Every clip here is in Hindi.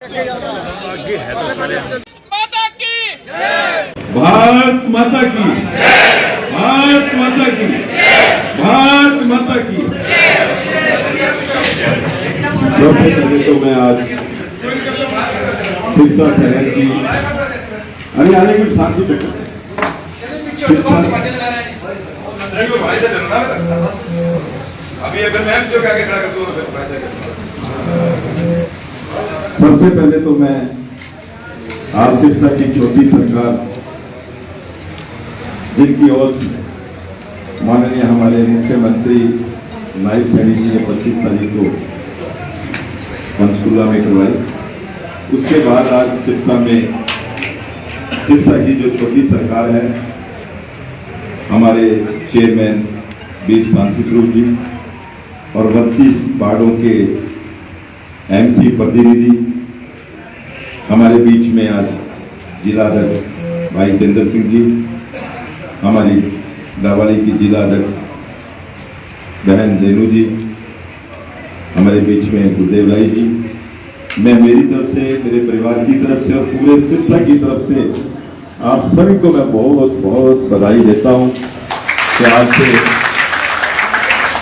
माता की भारत माता की भारत माता की भारत माता की। सबसे पहले तो मैं आज सिरसा शहर की अरे आने की साथी अभी अगर मैं एमसीओ क्या खड़ा कर दूं सबसे पहले तो मैं आज सिरसा की छोटी सरकार जिनकी ओर माननीय हमारे मुख्यमंत्री नायब सैनी जी ने 25 तारीख को पंचकुला में करवाई, उसके बाद आज सिरसा की जो छोटी सरकार है हमारे चेयरमैन वीर शांति स्वरूप जी और 32 वार्डों के एमसी प्रतिनिधि हमारे बीच में आज जिला अध्यक्ष भाई जितेंद्र सिंह जी, हमारी गावाली की जिला अध्यक्ष बहन रेणु जी, हमारे बीच में गुरुदेव राय जी, मैं मेरी तरफ से, मेरे परिवार की तरफ से और पूरे सिरसा की तरफ से आप सभी को मैं बहुत बहुत बधाई देता हूं कि आज से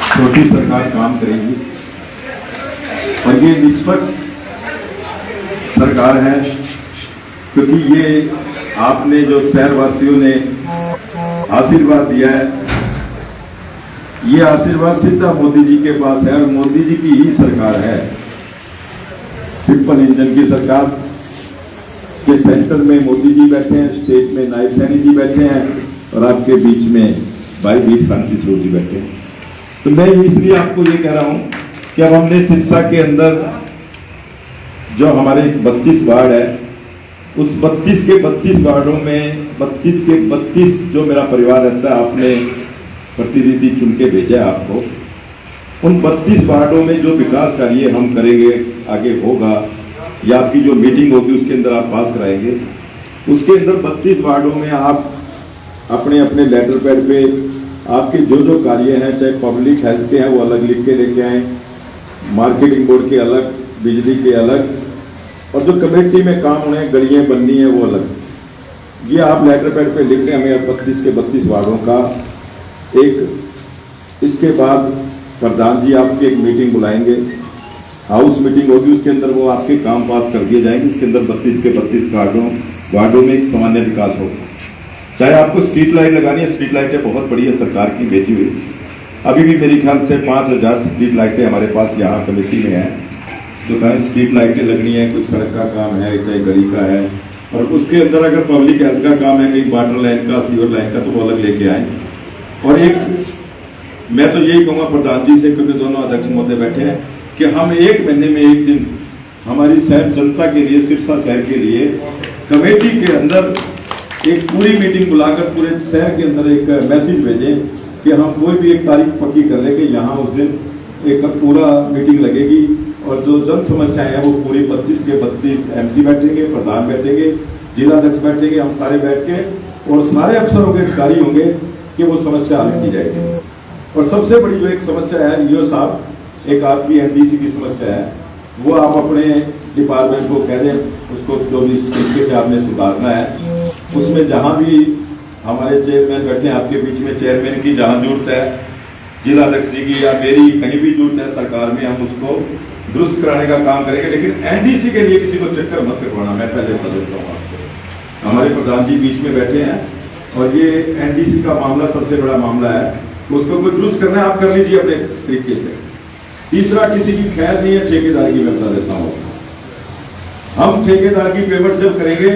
छोटी सरकार काम करेगी और ये निष्पक्ष सरकार है, क्योंकि ये आपने जो शहरवासियों ने आशीर्वाद दिया है, ये आशीर्वाद सीधा मोदी जी के पास है और मोदी जी की ही सरकार है। ट्रिपल इंजन की सरकार के सेंटर में मोदी जी बैठे हैं, स्टेट में नायब सैनी जी बैठे हैं और आपके बीच में भाई वीर शांति स्वरूप जी बैठे हैं। तो मैं इसलिए आपको ये कह रहा हूं कि अब हमने सिरसा के अंदर जो हमारे 32 वार्ड है, उस 32 के 32 वार्डों में 32 के 32 जो मेरा परिवार रहता है, आपने प्रतिनिधि चुन के भेजा है आपको, उन 32 वार्डों में जो विकास कार्य हम करेंगे, आगे होगा या आपकी जो मीटिंग होगी उसके अंदर आप पास कराएंगे, उसके अंदर 32 वार्डों में आप अपने अपने लेटर पैड पे आपके जो जो कार्य हैं, चाहे पब्लिक हेल्थ के हैं वो अलग लिख के लेके आए, मार्केटिंग बोर्ड के अलग, बिजली के अलग, और जो कमेटी में काम होने गलियां बननी है वो अलग, ये आप लेटर पैड पे लिख रहे हैं हमें 32 के 32 वार्डों का एक। इसके बाद प्रधान जी आपकी एक मीटिंग बुलाएंगे, हाउस मीटिंग होगी, उसके अंदर वो आपके काम पास कर दिए जाएंगे। इसके अंदर 32 के 32 वार्डों में एक सामान्य विकास होगा। चाहे आपको स्ट्रीट लाइट लगानी है, स्ट्रीट लाइटें बहुत बड़ी है, सरकार की भेजी हुई, अभी भी मेरे ख्याल से 5000 स्ट्रीट लाइटें हमारे पास यहाँ कमेटी में है, जो कहीं स्ट्रीट लाइटें लगनी है, कुछ सड़क का काम है, चाहे गली का है, और उसके अंदर अगर पब्लिक हेल्थ का काम है, कहीं वाटर लाइन का, सीवर लाइन का, तो वो अलग लेके आए। और एक मैं तो यही कहूँगा प्रधान जी से, क्योंकि दोनों अध्यक्ष महोदय बैठे हैं, कि हम 1 महीने में एक दिन हमारी शहर जनता के लिए, सिरसा शहर के लिए कमेटी के अंदर एक पूरी मीटिंग बुलाकर पूरे शहर के अंदर एक मैसेज भेजें कि हम कोई भी एक तारीख पक्की कर लेंगे, यहाँ उस दिन एक पूरा मीटिंग लगेगी और जो जन समस्याएं हैं वो पूरी 32 के 32 एमसी बैठेंगे, प्रधान बैठेंगे, जिला अध्यक्ष बैठेंगे, हम सारे बैठ के और सारे अफसरों के अधिकारी होंगे कि वो समस्या हल की जाएगी। और सबसे बड़ी जो एक समस्या है ईओ साहब, एक आपकी एनडीसी की समस्या है, वो आप अपने डिपार्टमेंट को कह दें, उसको जो भी तरीके से आपने सुधारना है, उसमें जहां भी हमारे चेयरमैन बैठे हैं आपके बीच में, चेयरमैन की जहां जरूरत है, जिला अध्यक्ष जी की या मेरी कहीं भी जरूरत है सरकार में, हम उसको दुरुस्त कराने का काम करेंगे। लेकिन एनडीसी के लिए किसी को चक्कर मत करवाना, मैं पहले बता देता हूँ आपको। हमारे प्रधान जी बीच में बैठे हैं और ये एनडीसी का मामला सबसे बड़ा मामला है, उसको कोई दुरुस्त करना है आप कर लीजिए अपने तरीके से। तीसरा, किसी की खैर नहीं है ठेकेदार की, मैं बता देता हूँ। हम ठेकेदार की पेमेंट जब करेंगे,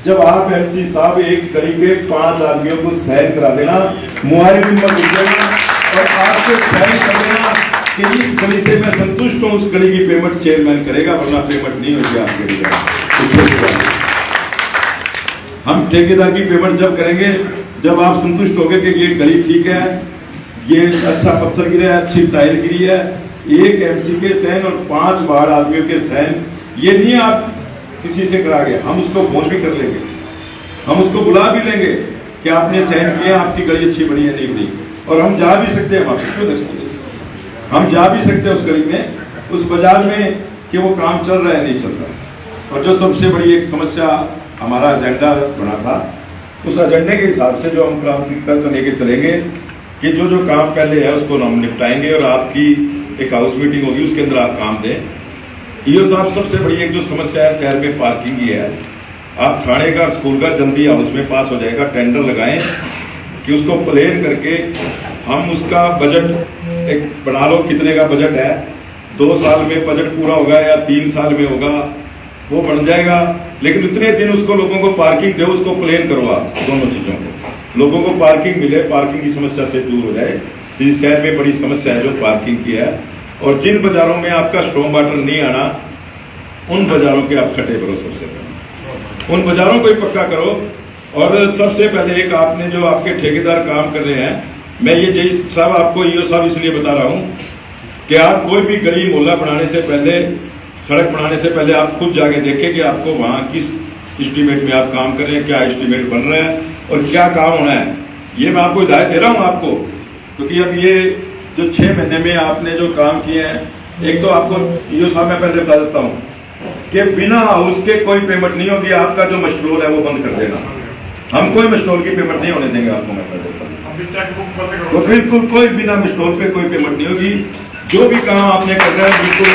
जब आप एमसी साहब एक गली के 5 आदमियों को साइन करा देना, मुआवजे नंबर लिख देना और आपको साइन कर देना कि इस गली से मैं संतुष्ट हूं, उस गली की पेमेंट चेयरमैन करेगा, वरना पेमेंट नहीं होगी आपके लिए। हम ठेकेदार की पेमेंट जब करेंगे, जब आप संतुष्ट होंगे कि ये गली ठीक है, ये अच्छा पत्थर गिरा है, अच्छी टाइल गिरी है, एक एमसी के साइन और 5 वार्ड आदमियों के साइन, ये नहीं आप किसी से करा गए, हम उसको फोन भी कर लेंगे, हम उसको बुला भी लेंगे कि आपने साइन किया, आपकी गली अच्छी बनी है नहीं बनी, और हम जा भी सकते हैं, हम जा भी सकते हैं उस गली में, उस बाजार में कि वो काम चल रहा है नहीं चल रहा है। और जो सबसे बड़ी एक समस्या हमारा एजेंडा बना था, उस एजेंडे के हिसाब से जो हम प्राथमिकता लेके चलेंगे कि जो जो काम पहले है उसको हम निपटाएंगे और आपकी एक हाउस मीटिंग होगी, उसके अंदर आप काम दें। ईओ साहब, सबसे बड़ी एक जो समस्या है शहर में पार्किंग की है। आप थाने का स्कूल का जल्दी हाउस में पास हो जाएगा, टेंडर लगाएं कि उसको प्लान करके हम उसका बजट एक बना लो, कितने का बजट है, 2 साल में बजट पूरा होगा या 3 साल में होगा, वो बन जाएगा। लेकिन उतने दिन उसको लोगों को पार्किंग दो, उसको प्लान करो आप दोनों चीजों को, लोगों को पार्किंग मिले, पार्किंग की समस्या से दूर हो जाए। इस शहर में बड़ी समस्या है जो पार्किंग की है। और जिन बाजारों में आपका स्ट्रॉन्ग वाटर नहीं आना, उन बाजारों के आप खड्डे करो, सबसे पहले उन बाजारों को ही पक्का करो। और सबसे पहले एक आपने जो आपके ठेकेदार काम कर रहे हैं, मैं ये जय साहब आपको ईओ साहब इसलिए बता रहा हूँ कि आप कोई भी गली मोहल्ला बनाने से पहले, सड़क बनाने से पहले आप खुद जाके देखें कि आपको वहाँ किस एस्टीमेट में आप काम कर रहे हैं, क्या एस्टीमेट बन रहा है और क्या काम होना है। ये मैं आपको हिदायत दे रहा हूँ आपको, क्योंकि अब ये जो 6 महीने में आपने जो काम किए हैं, एक तो आपको ईओ साहब मैं पहले बता देता हूँ कि बिना हाउस के कोई पेमेंट नहीं होगी। आपका जो मस्ट्रोल है वो बंद कर देना, हम कोई मस्ट्रोल की पेमेंट नहीं होने देंगे आपको, मैं बता देता हूँ। तो बिल्कुल कोई बिना मस्ट्रोल पे कोई पेमेंट नहीं होगी। जो भी काम आपने करना है बिल्कुल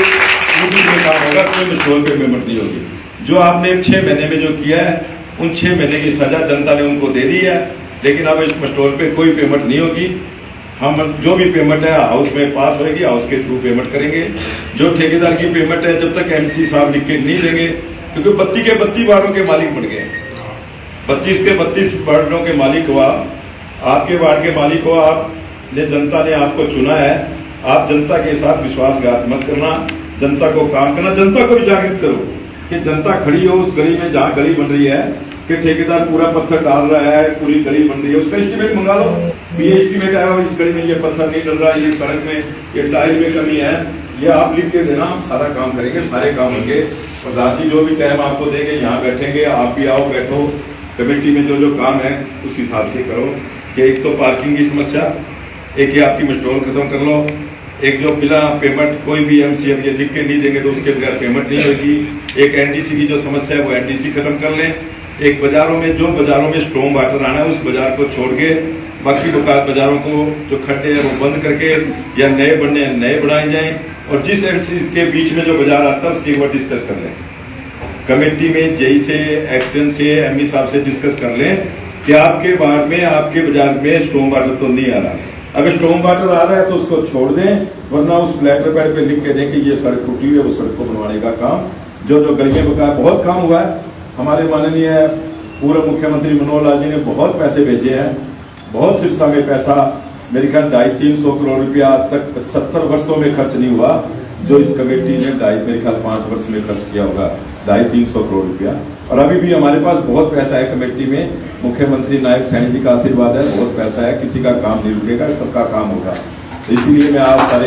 में काम होगा, कोई मस्ट्रोल पे पेमेंट नहीं होगी। जो आपने 6 महीने में जो किया है, उन 6 महीने की सजा जनता ने उनको दे दी है, लेकिन अब इस मस्ट्रोल पे कोई पेमेंट नहीं होगी। हम जो भी पेमेंट है हाउस में पास होगी, हाउस के थ्रू पेमेंट करेंगे। जो ठेकेदार की पेमेंट है, जब तक एमसी साहब लिख के नहीं देंगे, क्योंकि 32 के 32 वार्डों के मालिक बन गए, 32 के 32 वार्डों के मालिक हुआ, आपके वार्ड के मालिक हुआ। आपने, जनता ने आपको चुना है, आप जनता के साथ विश्वासघात मत करना, जनता को काम करना, जनता को भी जागृत करो कि जनता खड़ी हो उस गली में जहाँ गली बन रही है कि ठेकेदार पूरा पत्थर डाल रहा है, पूरी गली बन रही है, उसका एस्टीमेट मंगा लो। ये एस्टीमेट आया हो, इस गली में ये पत्थर नहीं डल रहा है, ये सड़क में ये टाइल में कमी है, ये आप लिख के देना, हम सारा काम करेंगे, सारे काम होंगे। प्रधान जी जो भी टाइम आपको देंगे यहाँ बैठेंगे, आप भी आओ, बैठो, कमेटी में जो जो काम है उस हिसाब से करो। कि एक तो पार्किंग की समस्या, एक ये आपकी मस्ट्रोल खत्म कर लो, एक जो बिना पेमेंट कोई भी एमसी अब ये लिख के नहीं देंगे तो उसके बगैर पेमेंट नहीं होगी। एक एनडीसी की जो समस्या है वो एनडीसी खत्म कर लें। एक बाजारों में जो बाजारों में स्ट्रॉन्ग वाटर आना है उस बाजार को छोड़ के बाकी बाजारों को जो खड्डे हैं वो बंद करके या नए बनाए जाएं। और जिस एमसी के बीच में जो बाजार आता है उसकी एक बार डिस्कस कर लें कमेटी में, जेई से, एक्शन से, एमई साहब से डिस्कस कर लें कि आपके वार्ड में, आपके बाजार में स्ट्रॉन्ग वाटर तो नहीं आ रहा है। अगर स्ट्रॉन्ग वाटर आ रहा है तो उसको छोड़ दें, वरना उस लेटर पैड पे लिख के दें कि ये सड़क टूटी हुई है, वो सड़क को बनवाने का काम जो जो गलियां बकाया बहुत काम हुआ है। हमारे माननीय पूर्व मुख्यमंत्री मनोहर लाल जी ने बहुत पैसे भेजे हैं, बहुत सिरसा में पैसा, मेरे ख्याल 250-300 करोड़ रुपया तक 70 वर्षों में खर्च नहीं हुआ, जो इस कमेटी ने मेरे ख्याल 5 वर्ष में खर्च किया होगा 250-300 करोड़ रुपया। और अभी भी हमारे पास बहुत पैसा है कमेटी में, मुख्यमंत्री नायब सैनी जी का आशीर्वाद है, बहुत पैसा है, किसी का काम नहीं रुकेगा, सबका काम होगा। इसीलिए मैं आज सारे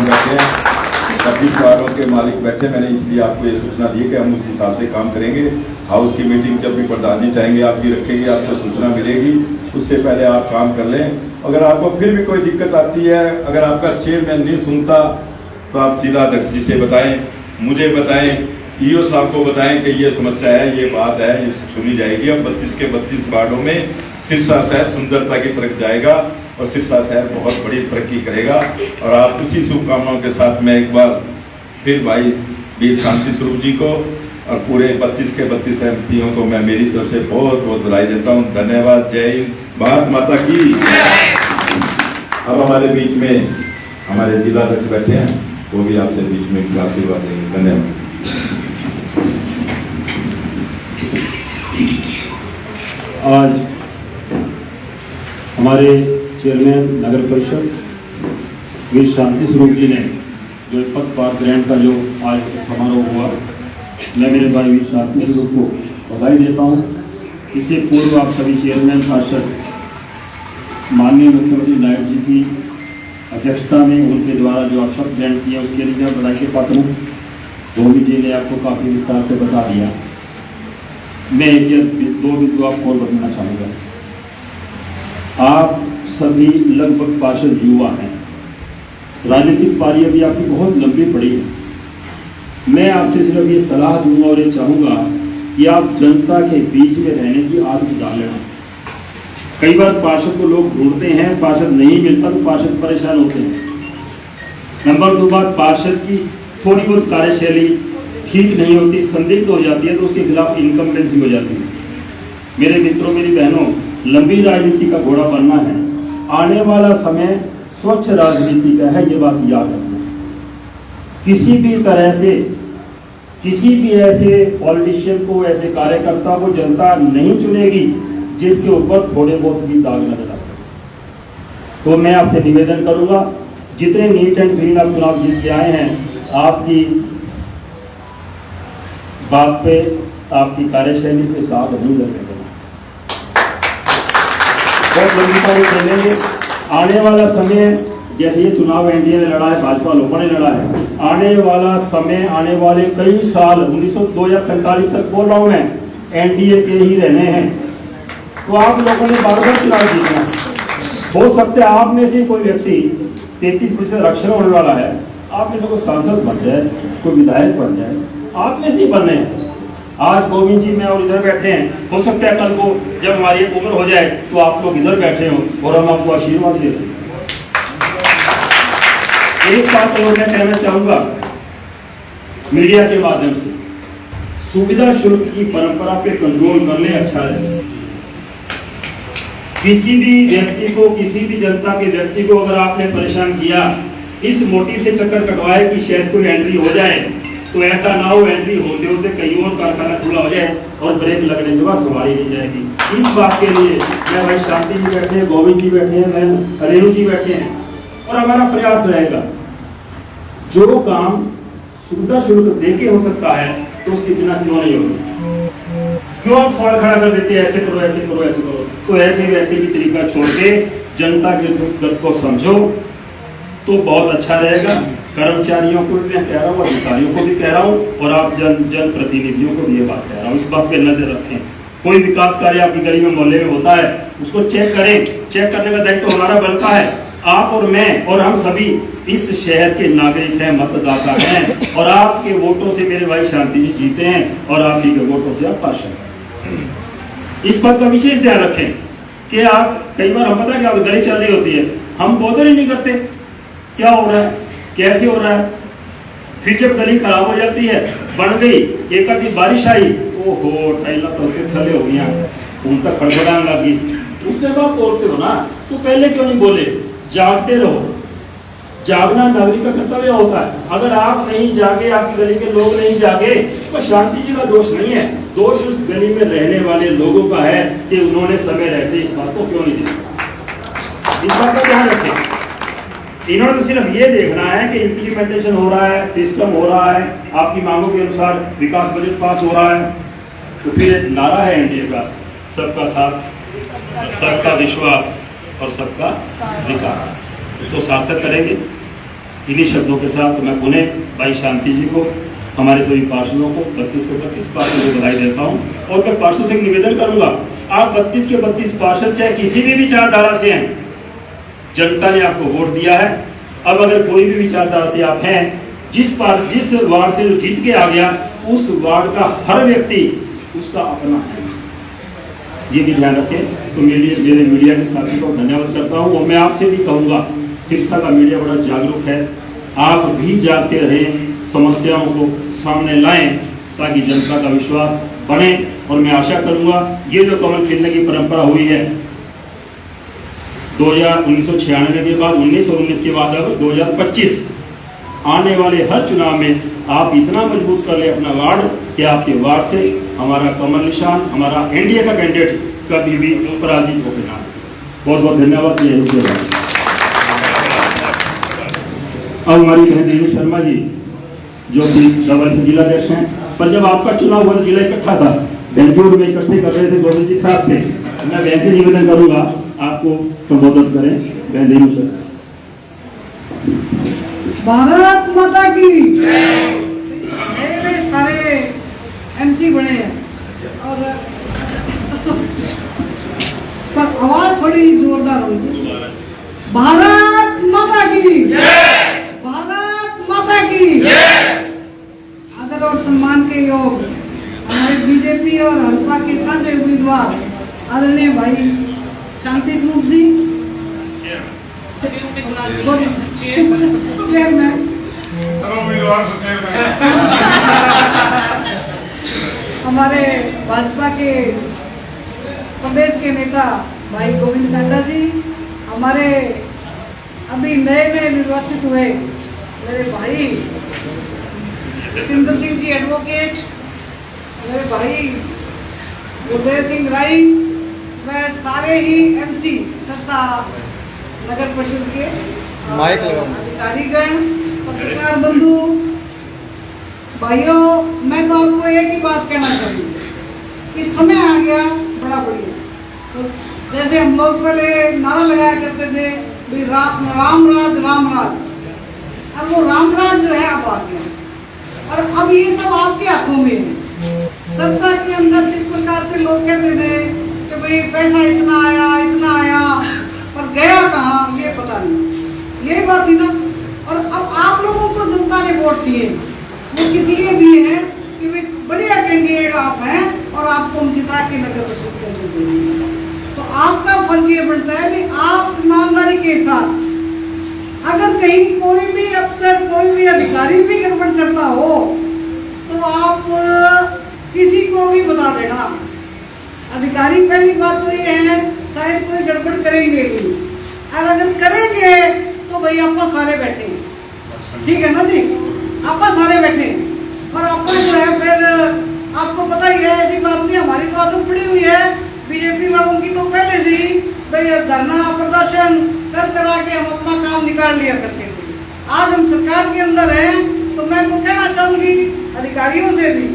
बैठे हैं, 26 वार्डों के मालिक बैठे, मैंने इसलिए आपको ये सूचना दी कि हम उस हिसाब से काम करेंगे। हाउस की मीटिंग जब भी प्रधान जी चाहेंगे आपकी रखेंगे, आपको सूचना मिलेगी, उससे पहले आप काम कर लें। अगर आपको फिर भी कोई दिक्कत आती है, अगर आपका चेयरमैन नहीं सुनता तो आप जिला अध्यक्ष जी से बताएं, मुझे बताएं, ईओ साहब को बताएं कि ये समस्या है, ये बात है, ये सुनी जाएगी। अब 32 के 32 वार्डों में सिरसा शहर सुंदरता की तरफ जाएगा और सिरसा शहर बहुत बड़ी तरक्की करेगा। और आप उसी शुभकामनाओं के साथ मैं एक बार फिर भाई वीर शांति स्वरूप जी को और पूरे 32 के 32 एमसीओ को मैं मेरी तरफ से बहुत बहुत बधाई देता हूँ। धन्यवाद। जय हिंद, भारत माता की। अब हमारे बीच में हमारे जिला अध्यक्ष बैठे हैं, वो भी आपसे बीच में आशीर्वाद देंगे। धन्यवाद। आज हमारे चेयरमैन नगर परिषद वीर शांति स्वरूप जी ने जो पद पार ग्रहण का जो आज समारोह हुआ, मैं मेरे भाई वीर शांति स्वरूप को बधाई देता हूँ। इससे पूर्व आप सभी चेयरमैन पार्षद माननीय मुख्यमंत्री नायब जी की अध्यक्षता में उनके द्वारा जो आप शपथ ग्रहण किया उसके लिए मैं बधाई के पात्र हूँ। गोविंद जी ने आपको काफ़ी विस्तार से बता दिया। मैं एक या दो बिंदु आपको और बताना चाहूँगा। आप सभी लगभग पार्षद युवा हैं, राजनीतिक पारी अभी आपकी बहुत लंबी पड़ी है। मैं आपसे सिर्फ ये सलाह दूंगा और ये चाहूँगा कि आप जनता के बीच में रहने की आदत डाल लेना। कई बार पार्षद को लोग ढूंढते हैं, पार्षद नहीं मिलता तो पार्षद परेशान होते हैं। नंबर 2 बात, पार्षद की थोड़ी बहुत कार्यशैली ठीक नहीं होती, संदिग्ध हो जाती है तो उसके खिलाफ इनकम्बेंसी हो जाती है। मेरे मित्रों, मेरी बहनों, लंबी राजनीति का घोड़ा बनना है। आने वाला समय स्वच्छ राजनीति का है, ये बात याद रखना। किसी भी तरह से किसी भी ऐसे पॉलिटिशियन को, ऐसे कार्यकर्ता को जनता नहीं चुनेगी जिसके ऊपर थोड़े बहुत भी दाग नजर आते। तो मैं आपसे निवेदन करूंगा, जितने नीट एंड क्लीन आप चुनाव जीत के आए हैं, आपकी बात पे, आपकी कार्यशैली पे दाग नहीं लगने देना। बहुत लंबी चलेंगे। आने वाला समय, जैसे ये चुनाव एनडीए ने लड़ा है, भाजपा लोगों ने लड़ा है, आने वाला समय, आने वाले कई साल 2047 तक बोल रहा हूं मैं, एनडीए के ही रहने हैं। तो आप लोगों ने बार बार चुनाव जीतना है। हो सकता है आप में से कोई व्यक्ति 33% आरक्षण होने वाला है, आप में से कोई सांसद बन जाए, कोई विधायक बन जाए, आप में से ही बनने हैं। आज गोविंद जी में और इधर बैठे हैं, हो सकता है कल को जब हमारी एक उम्र हो जाए तो आप लोग इधर बैठे हो और हम आपको आशीर्वाद दे दें। एक बात और मैं कहना चाहूंगा मीडिया के माध्यम से, सुविधा शुल्क की परंपरा पे कंट्रोल कर ले, अच्छा है। किसी भी व्यक्ति को, किसी भी जनता के व्यक्ति को अगर आपने परेशान किया, इस मोटिव से चक्कर कटवाए कि शायद कोई एंट्री हो जाए, तो ऐसा ना हो एंट्री होते होते कहीं और कारखाना खुला हो जाए और ब्रेक लगने के बाद सवारी नहीं जाएगी। इस बात के लिए मैं भाई शांति जी बैठे हैं, गोविंद जी बैठे हैं, मैं रेणु जी बैठे हैं, और हमारा प्रयास रहेगा जो काम सुविधा शुल्क देके हो सकता है तो उसके बिना क्यों नहीं होगा। क्यों आप सवाल खड़ा कर देते हैं, ऐसे करो ऐसे करो ऐसे करो। तो ऐसे वैसे की तरीका छोड़ के जनता के दुख को समझो तो बहुत अच्छा रहेगा। कर्मचारियों को भी मैं कह रहा हूँ, अधिकारियों को भी कह रहा हूँ, और आप जन प्रतिनिधियों को भी ये बात कह रहा हूँ, इस बात पे नजर रखें। कोई विकास कार्य आपकी गली में, मोहल्ले में होता है, उसको चेक करें। चेक करने का दायित्व हमारा बनता है। आप और मैं और हम सभी इस शहर के नागरिक हैं, मतदाता हैं, और आपके वोटों से मेरे भाई शांति जी जीते हैं और आप ही के वोटों से आप पार्षद हैं। इस बात का विशेष ध्यान रखें कि आप, कई बार हम पता है कि आप गली चल रही होती है, हम बॉदर ही नहीं करते क्या हो रहा है, कैसे हो रहा है। फिर जब गली खराब हो जाती है, बन गई, एक आधी बारिश आई, ओहो टाइला तो थले हो गया, उन तक खड़खड़ाने लगी, उस जब आप बोलते हो ना, तो पहले क्यों नहीं बोले? जागते रहो। जागना नागरिक का कर्तव्य होता है। अगर आप नहीं जागे, आपकी गली के लोग नहीं जागे, तो शांति जी का दोष नहीं है, दोष उस गली में रहने वाले लोगों का है कि उन्होंने समय रहते इस बात को क्यों नहीं देखा। इस बात का ध्यान रखें। इन्होंने तो सिर्फ ये देखना है कि इम्प्लीमेंटेशन हो रहा है, सिस्टम हो रहा है, आपकी मांगों के अनुसार विकास बजट पास हो रहा है। तो फिर एक नारा है एनडीए का, सबका साथ, सबका विश्वास और सबका विकास, उसको सार्थक करेंगे। इन्हीं शब्दों के साथ मैं पुनः भाई शांति जी को, हमारे सभी पार्षदों को 32 के 32 पार्षदों को बधाई देता हूं। और मैं पार्षद से निवेदन करूंगा, आप 32 के 32 पार्षद चाहे किसी भी विचारधारा से हैं, जनता ने आपको वोट दिया है। अब अगर कोई भी विचारधारा से आप हैं, जिस वार्ड से जो जीत के आ गया, उस वार्ड का हर व्यक्ति उसका अपना है, ये भी ध्यान रखें। तो मेरे मीडिया के साथी को धन्यवाद करता हूँ। और मैं आपसे भी कहूँगा, सिरसा का मीडिया बड़ा जागरूक है, आप भी जागते रहें, समस्याओं को सामने लाएं ताकि जनता का विश्वास बने। और मैं आशा करूँगा ये जो कमल खिलने की परंपरा हुई है 1996 के बाद, 1919 के बाद, अब 2025 आने वाले हर चुनाव में आप इतना मजबूत कर ले अपना वार्ड कि आपके वार्ड से हमारा कमल निशान, हमारा एनडीए का कैंडिडेट कभी भी पराजित होकर ना। बहुत बहुत धन्यवाद। अब हमारी बहन रेणु शर्मा जी जो कि जबलपुर जिलाध्यक्ष हैं, पर जब आपका चुनाव हुआ जिला इकट्ठा था, बेंगलुरु में इकट्ठे कर रहे थे गोविंद जी साथ थे, मैं बहन से निवेदन करूंगा आपको संबोधित करें। बहन रेणु सर। भारत माता की मेरे सारे एमसी बने हैं, और पर आवाज थोड़ी जोरदार होगी। भारत माता की, भारत माता की। और सम्मान के योग हमारे बीजेपी और हल्का के साझे उम्मीदवार आदरणीय भाई शांति स्वरूप जी, चेयरमैन हमारे भाजपा के प्रदेश के नेता भाई गोविंद कांडा जी, हमारे अभी नए नए निर्वाचित हुए मेरे भाई जितेंद्र सिंह जी एडवोकेट, मेरे भाई गुरदेव सिंह राय, वह सारे ही एमसी सरसा नगर परिषद के अधिकारीगण, पत्रकार बंधु भाइयों, मैं तो आपको एक ही बात कहना चाहूँगी कि समय आ गया बड़ा बढ़िया। तो जैसे हम लोग पहले नारा लगाया करते थे भी राम राज राम राज, अब वो राम राज जो है अब आ गया और अब ये सब आपके हाथों में है। सरसा के अंदर जिस प्रकार से लोग कहते थे कि भाई पैसा इतना आया पर गया कहाँ ये पता नहीं, ये बात ही ना। और अब आप लोगों को जनता ने वोट दिए, वो किस लिए दिए हैं कि भाई बढ़िया कैंडिडेट आप हैं और आपको हम जिता के नगर परिषद करने देंगे। तो आपका फर्ज ये बनता है कि आप ईमानदारी के साथ अगर कहीं कोई भी अफसर कोई भी अधिकारी भी गड़बड़ करता हो तो आप किसी को भी बता देना। अधिकारी पहली बात तो ये है शायद कोई गड़बड़ करेंगे नहीं, और अगर करेंगे तो भाई आप सारे बैठे, ठीक है ना जी, आप सारे बैठे और आप जो है फिर आपको पता ही है, ऐसी बात नहीं, हमारी तो आदत पड़ी हुई है बीजेपी वालों की तो पहले से ही भाई धरना प्रदर्शन कर करा के हम अपना काम निकाल लिया करते थे। आज हम सरकार के अंदर हैं तो मैं तो कहना चाहूंगी अधिकारियों से भी,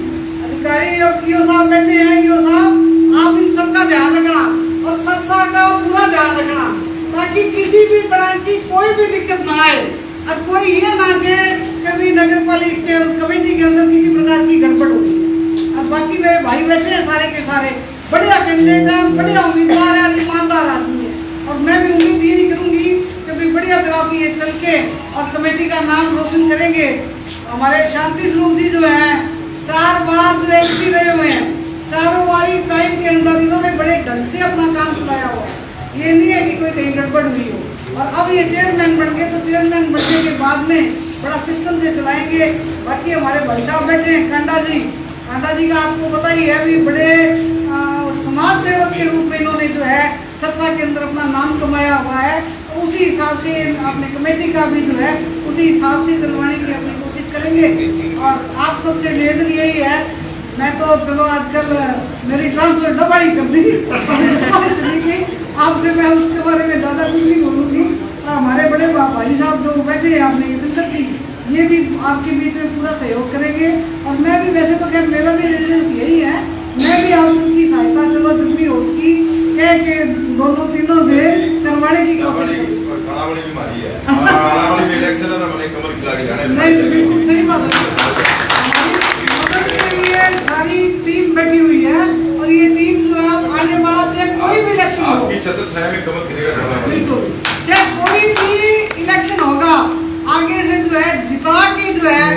अधिकारी और पीओ साहब बैठे हैं, ईओ साहब आप इन सबका ध्यान रखना और सरसा का पूरा ध्यान रखना ताकि किसी भी तरह की कोई भी दिक्कत ना आए और कोई ये ना के कभी नगर पालिका कमेटी के अंदर किसी प्रकार की गड़बड़ होती है। और बाकी मेरे भाई बैठे हैं सारे के सारे बढ़िया कैंडिडेट हैं, बढ़िया उम्मीदवार है, ईमानदार आदमी है और मैं भी उम्मीद यही करूंगी कि भाई बढ़िया तरह से ये चल के और कमेटी का नाम रोशन करेंगे। हमारे शांति स्वरूप जी जो है 4 बार जो एमसी रहे हुए हैं, चारों बारी टाइम के अंदर इन्होंने बड़े ढंग से अपना काम चलाया हुआ है, ये नहीं है कि कोई कहीं गड़बड़ हुई हो। और अब ये चेयरमैन बन गए तो चेयरमैन बनने के बाद में बड़ा सिस्टम से चलाएंगे। बाकी हमारे भाई साहब बैठे हैं कांडा जी का आपको पता ही है, भी बड़े समाज सेवक के रूप में इन्होंने जो है सरसा के अंदर अपना नाम कमाया हुआ है, तो उसी हिसाब से अपने कमेटी का भी जो है उसी हिसाब से चलवाने की अपनी कोशिश करेंगे। और आप सबसे निवेदन यही है, मैं तो चलो आजकल मेरी ट्रांसफर डबल कर दी चली गई, आपसे मैं उसके बारे में ज़्यादा कुछ नहीं बोलूँगी। और हमारे बड़े भाई साहब जो बैठे हैं आपने जितेंद्र जी, ये भी आपके बीच में पूरा सहयोग करेंगे। और मैं भी वैसे तो खैर मेरा भी एजेंस यही है, मैं भी आप सबकी सहायता चलो जितनी हो उसकी कह के दोनों तीनों से करवाने की कोशिश नहीं, बिल्कुल सही बात है। सारी टीम बैठी हुई है और ये टीम जो है आने वाला चाहे कोई भी इलेक्शन हो, बिल्कुल चाहे कोई भी इलेक्शन होगा आगे से जो है जिता के जो है